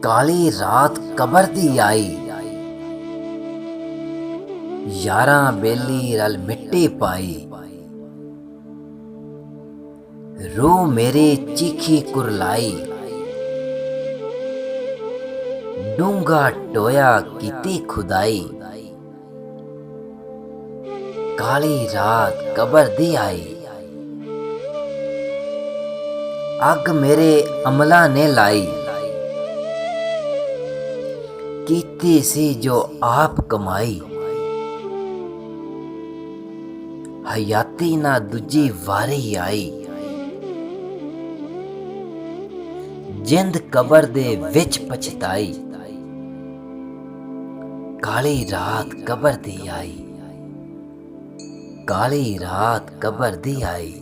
काली रात कबर दी आई, यारां बेली रल मिट्टी पाई। रूह मेरी चीखी कुरलाई, डूंगा टोया कीती खुदाई। काली रात कबर दी आई, अग मेरे अमला ने लाई। कीती सी जो आप कमाई, हयाती ना दूजी वारी आई। जिंद कबर दे विच पछताई, काली रात कबर दी आई, काली रात कबर दी आई।